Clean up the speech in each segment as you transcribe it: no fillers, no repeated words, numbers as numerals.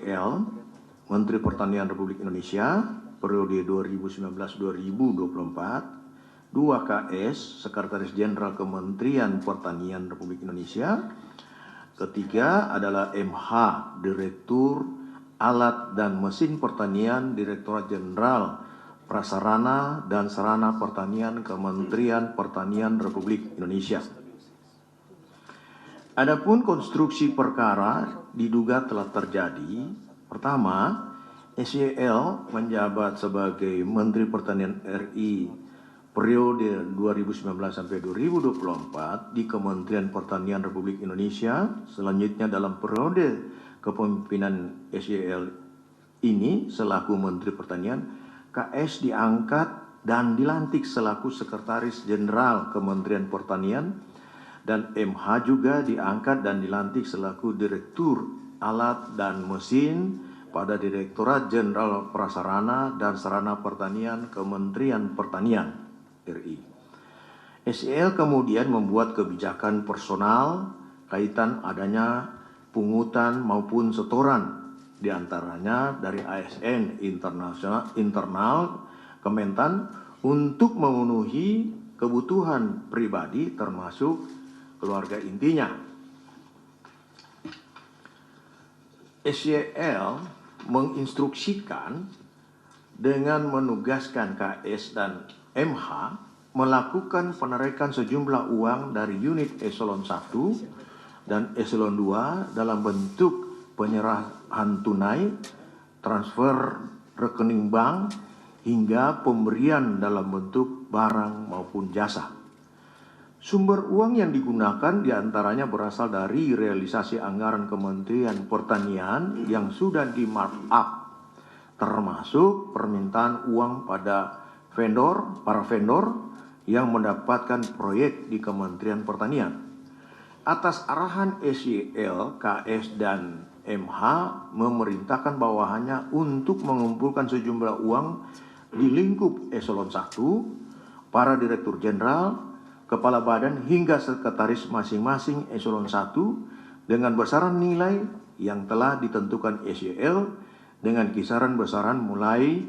SYL, Menteri Pertanian Republik Indonesia, periode 2019-2024, 2 KS, Sekretaris Jenderal Kementerian Pertanian Republik Indonesia, ketiga adalah MH, Direktur Alat dan Mesin Pertanian, Direktorat Jenderal Prasarana dan Sarana Pertanian, Kementerian Pertanian Republik Indonesia. Adapun konstruksi perkara diduga telah terjadi. Pertama, SYL menjabat sebagai Menteri Pertanian RI periode 2019 sampai 2024 di Kementerian Pertanian Republik Indonesia. Selanjutnya dalam periode kepemimpinan SYL ini selaku Menteri Pertanian, KS diangkat dan dilantik selaku Sekretaris Jenderal Kementerian Pertanian, dan MH juga diangkat dan dilantik selaku Direktur Alat dan Mesin pada Direktorat Jenderal Prasarana dan Sarana Pertanian Kementerian Pertanian RI. SYL kemudian membuat kebijakan personal kaitan adanya pungutan maupun setoran, diantaranya dari ASN internal Kementan untuk memenuhi kebutuhan pribadi termasuk keluarga intinya. SYL menginstruksikan dengan menugaskan KS dan MH melakukan penarikan sejumlah uang dari unit eselon 1 dan eselon 2 dalam bentuk penyerahan tunai, transfer rekening bank, hingga pemberian dalam bentuk barang maupun jasa. Sumber uang yang digunakan diantaranya berasal dari realisasi anggaran Kementerian Pertanian yang sudah di markup, termasuk permintaan uang pada para vendor yang mendapatkan proyek di Kementerian Pertanian. Atas arahan SYL, KS dan MH memerintahkan bawahannya untuk mengumpulkan sejumlah uang di lingkup eselon 1, para direktur jenderal, kepala badan hingga sekretaris masing-masing eselon 1 dengan besaran nilai yang telah ditentukan SYL dengan kisaran besaran mulai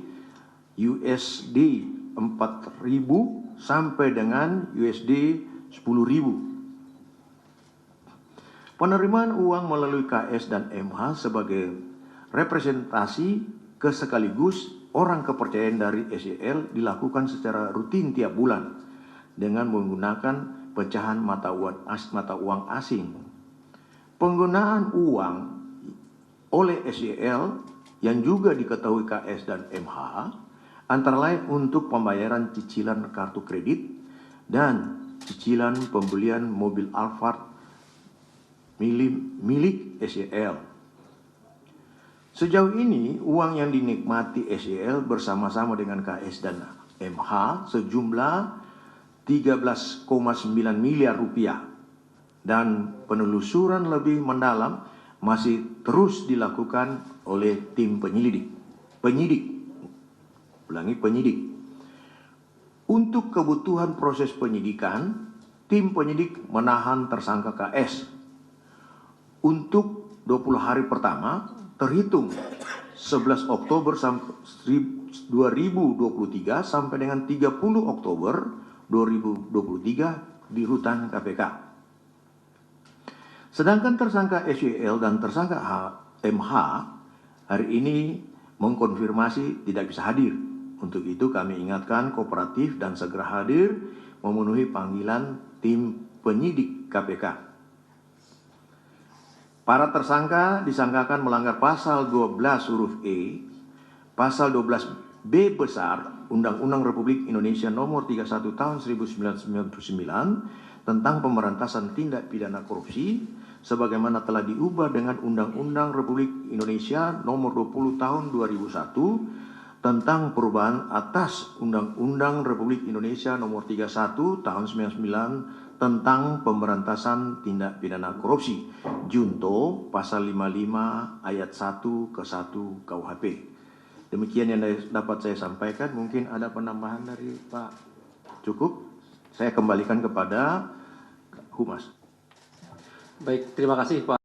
USD 4.000 sampai dengan USD 10.000. Penerimaan uang melalui KS dan MH sebagai representasi sekaligus orang kepercayaan dari SYL dilakukan secara rutin tiap bulan dengan menggunakan pecahan mata uang asing. Penggunaan uang oleh SYL yang juga diketahui KS dan MH antara lain untuk pembayaran cicilan kartu kredit dan cicilan pembelian mobil Alphard milik SYL. Sejauh ini uang yang dinikmati SYL bersama-sama dengan KS dan MH sejumlah 13,9 miliar rupiah, dan penelusuran lebih mendalam masih terus dilakukan oleh tim penyidik. Untuk kebutuhan proses penyidikan, tim penyidik menahan tersangka KS untuk 20 hari pertama terhitung 11 Oktober 2023 sampai dengan 30 Oktober 2023 di rutan KPK. Sedangkan tersangka SYL dan tersangka MH hari ini mengkonfirmasi tidak bisa hadir. Untuk itu kami ingatkan kooperatif dan segera hadir memenuhi panggilan tim penyidik KPK. Para tersangka disangkakan melanggar pasal 12 huruf E, pasal 12B besar Undang-Undang Republik Indonesia Nomor 31 Tahun 1999 tentang pemberantasan tindak pidana korupsi sebagaimana telah diubah dengan Undang-Undang Republik Indonesia Nomor 20 Tahun 2001 tentang perubahan atas Undang-Undang Republik Indonesia Nomor 31 Tahun 1999 tentang pemberantasan tindak pidana korupsi, Junto pasal 55 ayat 1 ke 1 KUHP. Demikian yang dapat saya sampaikan. Mungkin ada penambahan dari Pak? Cukup? Saya kembalikan kepada Humas. Baik, terima kasih Pak.